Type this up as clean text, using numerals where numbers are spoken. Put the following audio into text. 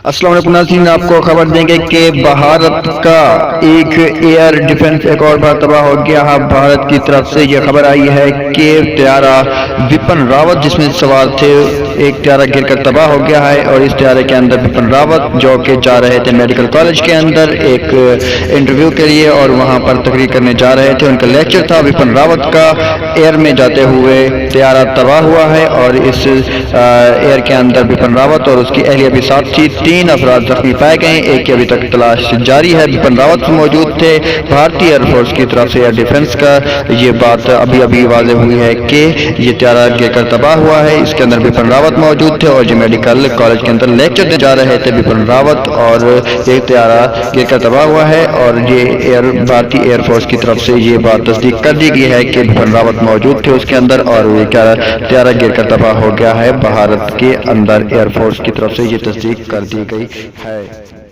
السلام علیکم ناظرین، آپ کو خبر دیں گے کہ بھارت کا ایک ایئر ڈیفنس ایک اور بار تباہ ہو گیا ہے۔ بھارت کی طرف سے یہ خبر آئی ہے کہ طیارہ وپن راوت جس میں سوار تھے، ایک طیارہ گر کر تباہ ہو گیا ہے، اور اس طیارے کے اندر وپن راوت جو کہ جا رہے تھے میڈیکل کالج کے اندر ایک انٹرویو کے لیے، اور وہاں پر تقریر کرنے جا رہے تھے، ان کا لیکچر تھا۔ وپن راوت کا ایئر میں جاتے ہوئے طیارہ تباہ ہوا ہے، اور اس ایئر کے اندر وپن راوت اور اس کی اہلیہ بھی ساتھ تھی۔ 3 افراد زخمی پائے گئے ہیں، ایک کی ابھی تک تلاش جاری ہے۔ وپن راوت موجود تھے۔ بھارتی ایئر فورس کی طرف سے ایئر ڈیفنس کا یہ بات ابھی واضح ہوئی ہے کہ یہ طیارہ گر کر تباہ ہوا ہے، اس کے اندر وپن راوت موجود تھے، اور جو میڈیکل کالج کے اندر لیکچر دے جا رہے تھے وپن راوت، اور یہ طیارہ گر کر تباہ ہوا ہے، اور یہ بھارتی ایئر فورس کی طرف سے یہ بات تصدیق کر دی گئی ہے کہ وپن راوت موجود تھے اس کے اندر، اور یہ طیارہ گر کر تباہ ہو گیا ہے۔ بھارت کے اندر ایئر فورس کی طرف سے یہ تصدیق کر دی گئی ہے۔